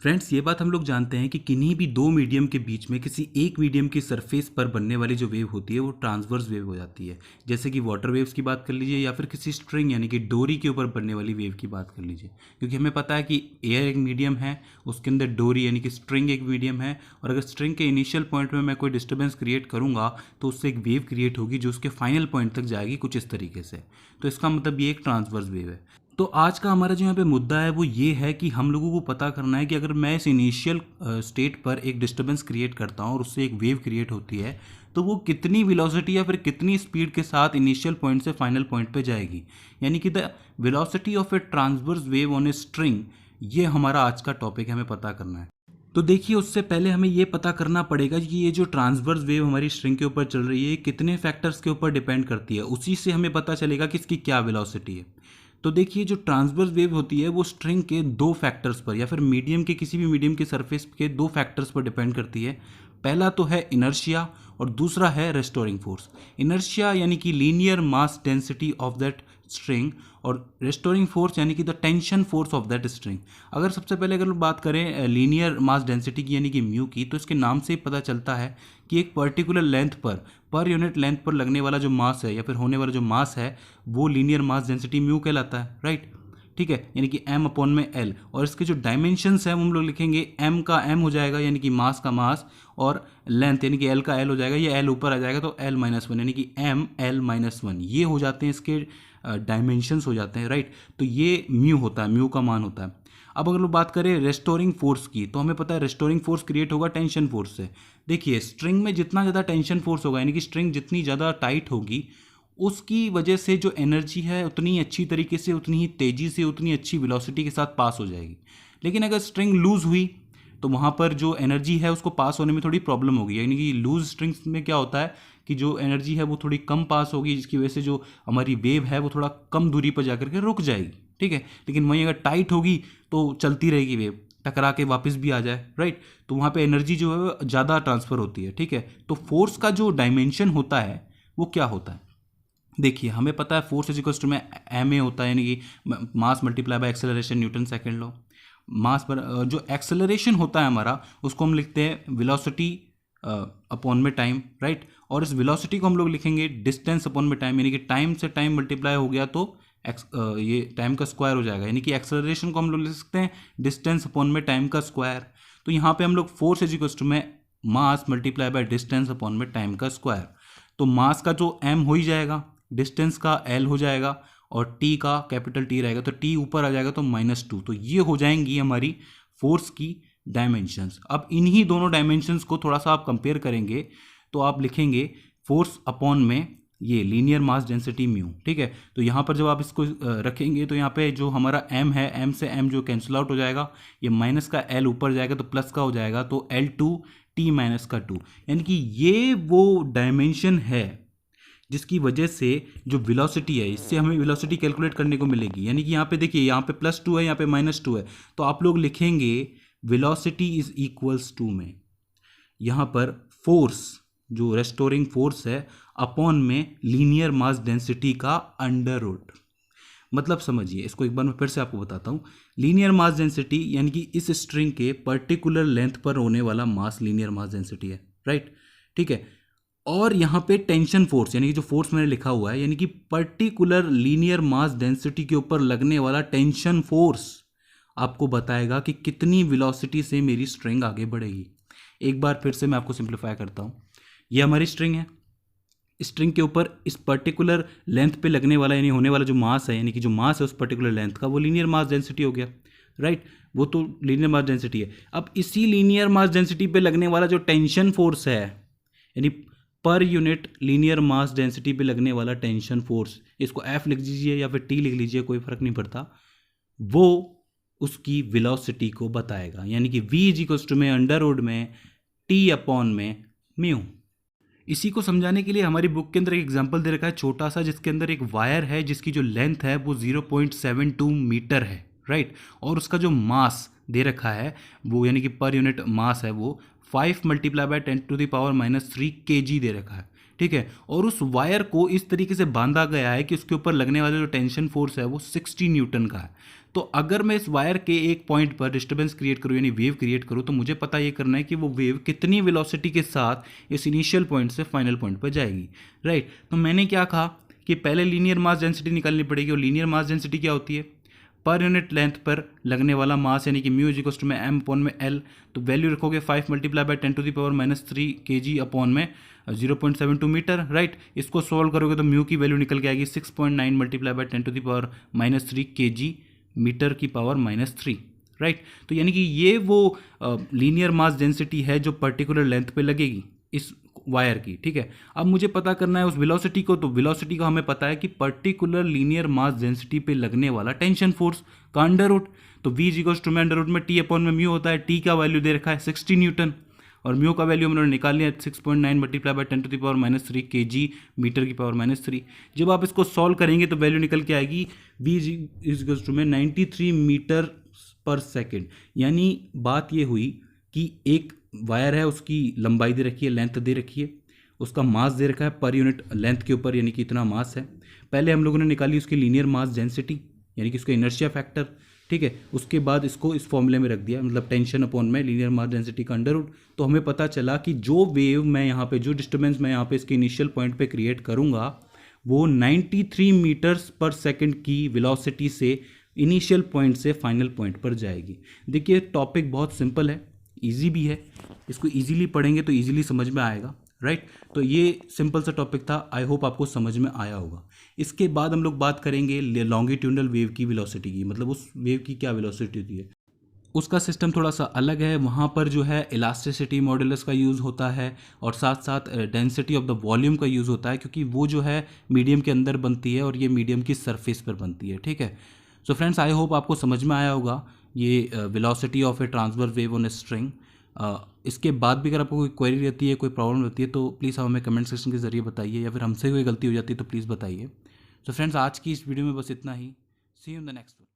Friends, ये बात हम लोग जानते हैं कि किन्हीं भी दो मीडियम के बीच में किसी एक मीडियम की सरफेस पर बनने वाली जो वेव होती है वो ट्रांसवर्स वेव हो जाती है। जैसे कि वाटर वेव्स की बात कर लीजिए या फिर किसी स्ट्रिंग यानी कि डोरी के ऊपर बनने वाली वेव की बात कर लीजिए। क्योंकि हमें पता है कि एयर एक मीडियम है, उसके अंदर डोरी यानी कि स्ट्रिंग एक मीडियम है, और अगर स्ट्रिंग के इनिशियल पॉइंट में मैं कोई डिस्टर्बेंस क्रिएट करूँगा तो उससे एक वेव क्रिएट होगी जो उसके फाइनल पॉइंट तक जाएगी कुछ इस तरीके से। तो इसका मतलब ये एक ट्रांसवर्स वेव है। तो आज का हमारा जो यहाँ पे मुद्दा है वो ये है कि हम लोगों को पता करना है कि अगर मैं इस इनिशियल स्टेट पर एक डिस्टर्बेंस क्रिएट करता हूँ और उससे एक वेव क्रिएट होती है तो वो कितनी वेलोसिटी या फिर कितनी स्पीड के साथ इनिशियल पॉइंट से फाइनल पॉइंट पे जाएगी, यानी कि the velocity of A transverse wave on a string. ये हमारा आज का टॉपिक है, हमें पता करना है। तो देखिए, उससे पहले हमें ये पता करना पड़ेगा कि ये जो ट्रांसवर्स वेव हमारी स्ट्रिंग के ऊपर चल रही है कितने फैक्टर्स के ऊपर डिपेंड करती है, उसी से हमें पता चलेगा कि इसकी क्या वेलोसिटी है। तो देखिए, जो ट्रांसवर्स वेव होती है वो स्ट्रिंग के दो फैक्टर्स पर या फिर मीडियम के किसी भी मीडियम के सरफेस के दो फैक्टर्स पर डिपेंड करती है। पहला तो है इनर्शिया और दूसरा है रेस्टोरिंग फोर्स। इनर्शिया यानी कि linear mass density of that string, और रेस्टोरिंग फोर्स यानी कि the tension force of that string. अगर सबसे पहले अगर बात करें लीनियर मास डेंसिटी की यानी कि म्यू की, तो इसके नाम से ही पता चलता है कि एक particular length per unit length पर लगने वाला जो मास है या फिर होने वाला जो मास है वो लीनियर मास डेंसिटी म्यू कहलाता है, राइट। ठीक है, यानी कि m अपॉन में l, और इसके जो डायमेंशंस हैं वो हम लोग लिखेंगे m का m हो जाएगा यानी कि मास का मास, और लेंथ यानी कि l का l हो जाएगा, ये l ऊपर आ जाएगा तो l माइनस वन यानी कि m l माइनस वन, ये हो जाते हैं इसके डायमेंशंस हो जाते हैं, राइट। तो ये म्यू होता है, म्यू का मान होता है। अब अगर लोग बात करें रेस्टोरिंग फोर्स की, तो हमें पता है रेस्टोरिंग फोर्स क्रिएट होगा टेंशन फोर्स से। देखिए, स्ट्रिंग में जितना ज़्यादा टेंशन फोर्स होगा यानी कि स्ट्रिंग जितनी ज़्यादा टाइट होगी उसकी वजह से जो एनर्जी है उतनी अच्छी तरीके से, उतनी ही तेज़ी से, उतनी अच्छी वेलोसिटी के साथ पास हो जाएगी। लेकिन अगर स्ट्रिंग लूज़ हुई तो वहाँ पर जो एनर्जी है उसको पास होने में थोड़ी प्रॉब्लम होगी, यानी कि लूज स्ट्रिंग्स में क्या होता है कि जो एनर्जी है वो थोड़ी कम पास होगी, जिसकी वजह से जो हमारी वेव है वो थोड़ा कम दूरी पर जाकर के रुक जाएगी, ठीक है। लेकिन वहीं अगर टाइट होगी तो चलती रहेगी वेव, टकरा के वापस भी आ जाए, राइट। तो वहाँ पे एनर्जी जो है वो ज़्यादा ट्रांसफ़र होती है, ठीक है। तो फोर्स का जो डायमेंशन होता है वो क्या होता है, देखिए हमें पता है फोर्स इज इक्वल्स टू में एम ए होता है यानी कि mass multiply by acceleration, Newton second law. Mass पर जो एक्सेलरेशन होता है हमारा उसको हम लिखते हैं वेलोसिटी अपॉन में टाइम, राइट। और इस वेलोसिटी को हम लोग लिखेंगे डिस्टेंस अपॉन में टाइम, यानी कि टाइम से टाइम मल्टीप्लाई हो गया तो ये टाइम का स्क्वायर हो जाएगा, यानी कि एक्सेलरेशन को हम लोग लिख सकते हैं डिस्टेंस अपॉन में टाइम का स्क्वायर। तो यहाँ पे हम लोग फोर्स इज इक्वल्स टू में मास मल्टीप्लाई बाय डिस्टेंस अपॉन में टाइम का स्क्वायर। तो मास का जो एम हो ही जाएगा, डिस्टेंस का एल हो जाएगा, और टी का कैपिटल टी रहेगा तो टी ऊपर आ जाएगा तो -2। तो ये हो जाएंगी हमारी फोर्स की डायमेंशंस। अब इन्हीं दोनों डायमेंशंस को थोड़ा सा आप कंपेयर करेंगे तो आप लिखेंगे फोर्स अपॉन में ये लीनियर मास डेंसिटी म्यू, ठीक है। तो यहाँ पर जब आप इसको रखेंगे तो यहाँ पे जो हमारा m है, m से m जो कैंसिल आउट हो जाएगा, ये माइनस का l ऊपर जाएगा तो प्लस का हो जाएगा, तो L2 t माइनस का 2, यानी कि ये वो डायमेंशन है जिसकी वजह से जो वेलोसिटी है इससे हमें वेलोसिटी कैलकुलेट करने को मिलेगी। यानी कि यहाँ पे देखिए, यहाँ पे +2 है, यहाँ पे -2 है, तो आप लोग लिखेंगे वेलोसिटी इज इक्वल्स टू में यहाँ पर फोर्स जो रेस्टोरिंग फोर्स है अपॉन में लीनियर मास डेंसिटी का अंडर रूट। मतलब समझिए इसको एक बार मैं फिर से आपको बताता हूँ। लीनियर मास डेंसिटी यानी कि इस स्ट्रिंग के पर्टिकुलर लेंथ पर होने वाला मास लीनियर मास डेंसिटी है, राइट, ठीक है। और यहाँ पे टेंशन फोर्स यानी कि जो फोर्स मैंने लिखा हुआ है यानी कि पर्टिकुलर लीनियर मास डेंसिटी के ऊपर लगने वाला टेंशन फोर्स आपको बताएगा कि कितनी वेलोसिटी से मेरी स्ट्रिंग आगे बढ़ेगी। एक बार फिर से मैं आपको सिंप्लीफाई करता हूँ। ये हमारी स्ट्रिंग है, स्ट्रिंग के ऊपर इस पर्टिकुलर लेंथ पे लगने वाला यानी होने वाला जो मास है, यानी कि जो मास है उस पर्टिकुलर लेंथ का, वो लीनियर मास डेंसिटी हो गया, राइट। वो तो लीनियर मास डेंसिटी है। अब इसी लीनियर मास डेंसिटी पे लगने वाला जो टेंशन फोर्स है यानी per unit linear mass density पे लगने वाला टेंशन फोर्स, इसको F लिख लीजिए या फिर T लिख लीजिए, कोई फर्क नहीं पड़ता, वो उसकी वेलोसिटी को बताएगा। यानी कि V इज इक्वल्स टू में अंडर रूट में T अपॉन में म्यू। इसी को समझाने के लिए हमारी बुक के अंदर एक एग्जांपल दे रखा है छोटा सा, जिसके अंदर एक वायर है जिसकी जो लेंथ है वो 0.72 मीटर है, राइट। और उसका जो मास दे रखा है वो यानी कि पर यूनिट मास है वो 5 × 10⁻³ kg दे रखा है, ठीक है। और उस वायर को इस तरीके से बांधा गया है कि उसके ऊपर लगने वाला जो टेंशन फोर्स है वो 60 न्यूटन का है। तो अगर मैं इस वायर के एक पॉइंट पर डिस्टर्बेंस क्रिएट करूँ यानी वेव क्रिएट करूँ, तो मुझे पता ये करना है कि वो वेव कितनी वेलोसिटी के साथ इस इनिशियल पॉइंट से फाइनल पॉइंट पर जाएगी, राइट। तो मैंने क्या कहा कि पहले लीनियर मास डेंसिटी निकालनी पड़ेगी, और लीनियर मास डेंसिटी क्या होती है, पर यूनिट लेंथ पर लगने वाला मास, यानी कि म्यू इज इक्वल्स टू में एम अपॉन में एल। तो वैल्यू रखोगे 5 मल्टीप्लाई बाय 10⁻³ kg अपॉन में 0.72 मीटर, राइट। इसको सॉल्व करोगे तो म्यू की वैल्यू निकल के आएगी 6.9 मल्टीप्लाई बाय 10⁻³ kg मीटर की पावर -3, राइट। तो यानी कि ये वो लीनियर मास डेंसिटी है जो पर्टिकुलर लेंथ पे लगेगी इस वायर की, ठीक है। अब मुझे पता करना है उस वेलोसिटी को, तो वेलोसिटी का हमें पता है कि पर्टिकुलर लीनियर मास डेंसिटी पे लगने वाला टेंशन फोर्स का अंडर रूट, तो v इक्वल्स टू में अंडर रूट में t अपॉन में म्यू होता है। t का वैल्यू दे रखा है 60 न्यूटन, और म्यू का वैल्यू हमने निकाल लिया 6.9 मल्टीप्लाई बाय 10⁻³ kg मीटर की पावर -3। जब आप इसको सॉल्व करेंगे तो वैल्यू निकल के आएगी v इक्वल्स टू में 93 मीटर पर सेकेंड। यानी बात ये हुई कि एक वायर है, उसकी लंबाई दे रखी है, लेंथ दे रखी है, उसका मास दे रखा है पर यूनिट लेंथ के ऊपर, यानी कि इतना मास है। पहले हम लोगों ने निकाली उसकी लीनियर मास डेंसिटी, यानी कि उसका इनर्शिया फैक्टर, ठीक है। उसके बाद इसको इस फॉर्मूले में रख दिया, मतलब टेंशन अपॉन में लीनियर मास डेंसिटी का अंडर रूट। तो हमें पता चला कि जो वेव मैं यहाँ पे, जो डिस्टर्बेंस मैं यहाँ पे इसके इनिशियल पॉइंट पे क्रिएट करूँगा, वो 93 मीटर्स पर सेकेंड की वेलोसिटी से इनिशियल पॉइंट से फाइनल पॉइंट पर जाएगी। देखिए टॉपिक बहुत सिंपल है, इजी भी है, इसको इजीली पढ़ेंगे तो इजीली समझ में आएगा, राइट। तो ये सिंपल सा टॉपिक था, आई होप आपको समझ में आया होगा। इसके बाद हम लोग बात करेंगे लॉन्गिट्यूडनल वेव की वेलोसिटी की, मतलब उस वेव की क्या वेलोसिटी होती है। उसका सिस्टम थोड़ा सा अलग है, वहाँ पर जो है इलास्टिसिटी मॉडुलस का यूज़ होता है, और साथ साथ डेंसिटी ऑफ द वॉल्यूम का यूज़ होता है, क्योंकि वो जो है मीडियम के अंदर बनती है और ये मीडियम की सरफेस पर बनती है, ठीक है। सो फ्रेंड्स, आई होप आपको समझ में आया होगा ये velocity of A transverse wave on a string. इसके बाद भी अगर आपको कोई क्वेरी रहती है, कोई प्रॉब्लम रहती है, तो प्लीज़ हमें कमेंट सेक्शन के ज़रिए बताइए, या फिर हमसे कोई गलती हो जाती है तो प्लीज़ बताइए। सो फ्रेंड्स, आज की इस वीडियो में बस इतना ही। See you in the next one.